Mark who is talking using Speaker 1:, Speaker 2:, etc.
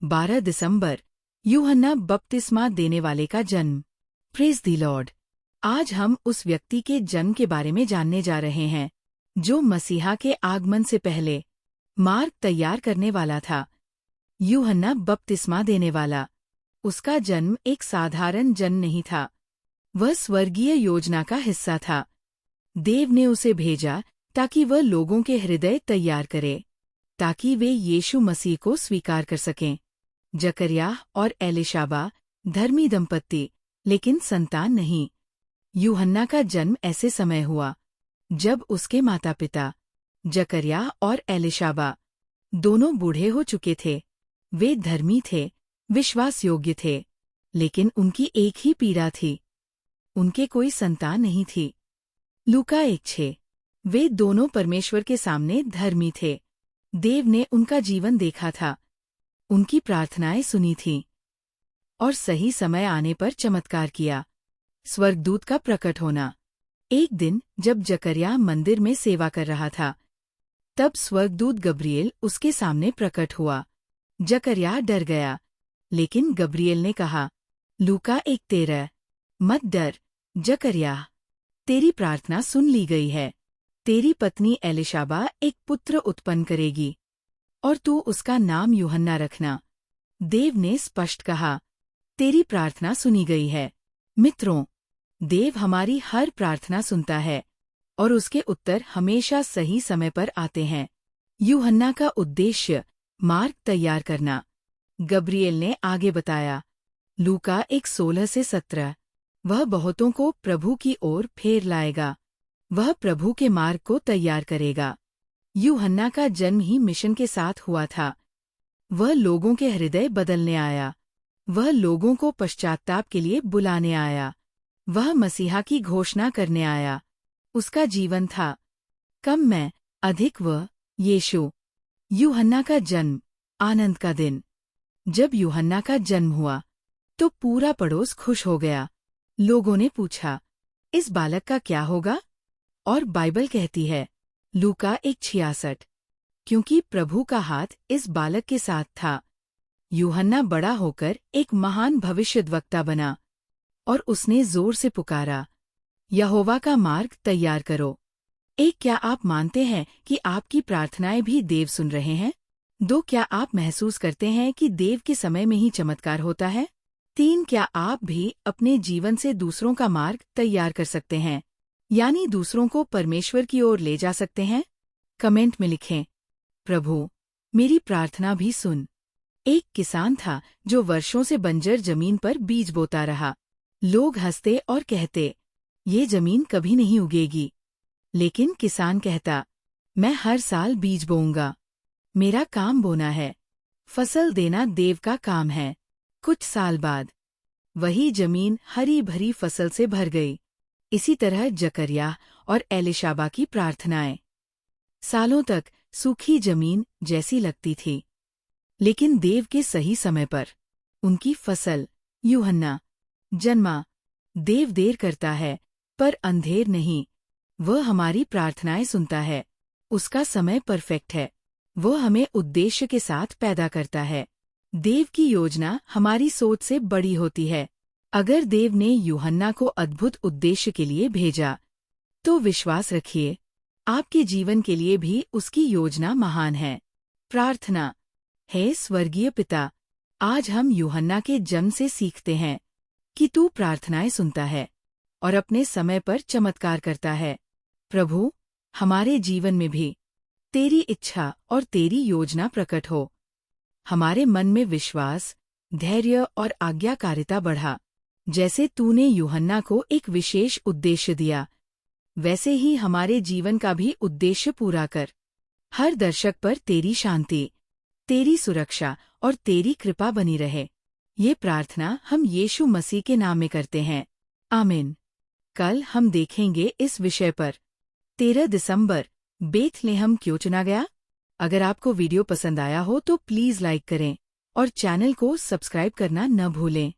Speaker 1: 12 दिसंबर, यूहन्ना बपतिस्मा देने वाले का जन्म। Praise the Lord. आज हम उस व्यक्ति के जन्म के बारे में जानने जा रहे हैं जो मसीहा के आगमन से पहले मार्ग तैयार करने वाला था। यूहन्ना बपतिस्मा देने वाला। उसका जन्म एक साधारण जन्म नहीं था, वह स्वर्गीय योजना का हिस्सा था। देव ने उसे भेजा ताकि वह लोगों के हृदय तैयार करे, ताकि वे यीशु मसीह को स्वीकार कर सकें। जकरिया और एलिशाबा धर्मी दंपत्ति, लेकिन संतान नहीं। यूहन्ना का जन्म ऐसे समय हुआ जब उसके माता पिता जकरिया और एलिशाबा दोनों बूढ़े हो चुके थे। वे धर्मी थे, विश्वास योग्य थे, लेकिन उनकी एक ही पीड़ा थी, उनके कोई संतान नहीं थी। लूका 1:6। वे दोनों परमेश्वर के सामने धर्मी थे। देव ने उनका जीवन देखा था, उनकी प्रार्थनाएं सुनी थीं, और सही समय आने पर चमत्कार किया। स्वर्गदूत का प्रकट होना। एक दिन जब जकरिया मंदिर में सेवा कर रहा था, तब स्वर्गदूत गब्रिएल उसके सामने प्रकट हुआ। जकरिया डर गया, लेकिन गब्रिएल ने कहा, लूका 1:13, मत डर जकरिया, तेरी प्रार्थना सुन ली गई है। तेरी पत्नी एलिशाबा एक पुत्र उत्पन्न करेगी, और तू उसका नाम यूहन्ना रखना। देव ने स्पष्ट कहा, तेरी प्रार्थना सुनी गई है। मित्रों, देव हमारी हर प्रार्थना सुनता है, और उसके उत्तर हमेशा सही समय पर आते हैं। यूहन्ना का उद्देश्य मार्ग तैयार करना। गब्रिएल ने आगे बताया, लूका 1:16-17, वह बहुतों को प्रभु की ओर फेर लाएगा, वह प्रभु के मार्ग को तैयार करेगा। यूहन्ना का जन्म ही मिशन के साथ हुआ था। वह लोगों के हृदय बदलने आया, वह लोगों को पश्चाताप के लिए बुलाने आया, वह मसीहा की घोषणा करने आया। उसका जीवन था कम मैं, अधिक वह, यीशु। यूहन्ना का जन्म, आनंद का दिन। जब यूहन्ना का जन्म हुआ तो पूरा पड़ोस खुश हो गया। लोगों ने पूछा, इस बालक का क्या होगा? और बाइबल कहती है, लूका 1:66, क्योंकि प्रभु का हाथ इस बालक के साथ था। यूहन्ना बड़ा होकर एक महान भविष्यद्वक्ता बना, और उसने जोर से पुकारा, यहोवा का मार्ग तैयार करो। क्या आप मानते हैं कि आपकी प्रार्थनाएं भी देव सुन रहे हैं? 2, क्या आप महसूस करते हैं कि देव के समय में ही चमत्कार होता है? 3, क्या आप भी अपने जीवन से दूसरों का मार्ग तैयार कर सकते हैं, यानी दूसरों को परमेश्वर की ओर ले जा सकते हैं? कमेंट में लिखें, प्रभु मेरी प्रार्थना भी सुन। एक किसान था जो वर्षों से बंजर जमीन पर बीज बोता रहा। लोग हंसते और कहते, ये जमीन कभी नहीं उगेगी। लेकिन किसान कहता, मैं हर साल बीज बोऊंगा। मेरा काम बोना है, फसल देना देव का काम है। कुछ साल बाद वही जमीन हरी भरी फसल से भर गई। इसी तरह जकरिया और एलिशाबा की प्रार्थनाएं सालों तक सूखी जमीन जैसी लगती थी, लेकिन देव के सही समय पर उनकी फसल, यूहन्ना, जन्मा। देव देर करता है, पर अंधेर नहीं। वह हमारी प्रार्थनाएं सुनता है। उसका समय परफेक्ट है। वह हमें उद्देश्य के साथ पैदा करता है। देव की योजना हमारी सोच से बड़ी होती है। अगर देव ने यूहन्ना को अद्भुत उद्देश्य के लिए भेजा, तो विश्वास रखिए, आपके जीवन के लिए भी उसकी योजना महान है। प्रार्थना। हे स्वर्गीय पिता, आज हम यूहन्ना के जन्म से सीखते हैं कि तू प्रार्थनाएं सुनता है और अपने समय पर चमत्कार करता है। प्रभु, हमारे जीवन में भी तेरी इच्छा और तेरी योजना प्रकट हो। हमारे मन में विश्वास, धैर्य और आज्ञाकारिता बढ़ा। जैसे तूने यूहन्ना को एक विशेष उद्देश्य दिया, वैसे ही हमारे जीवन का भी उद्देश्य पूरा कर। हर दर्शक पर तेरी शांति, तेरी सुरक्षा और तेरी कृपा बनी रहे। ये प्रार्थना हम यीशु मसीह के नाम में करते हैं। आमीन। कल हम देखेंगे इस विषय पर 13 दिसंबर, बेथलेहम क्यों चुना गया? अगर आपको वीडियो पसंद आया हो तो प्लीज़ लाइक करें और चैनल को सब्सक्राइब करना न भूलें।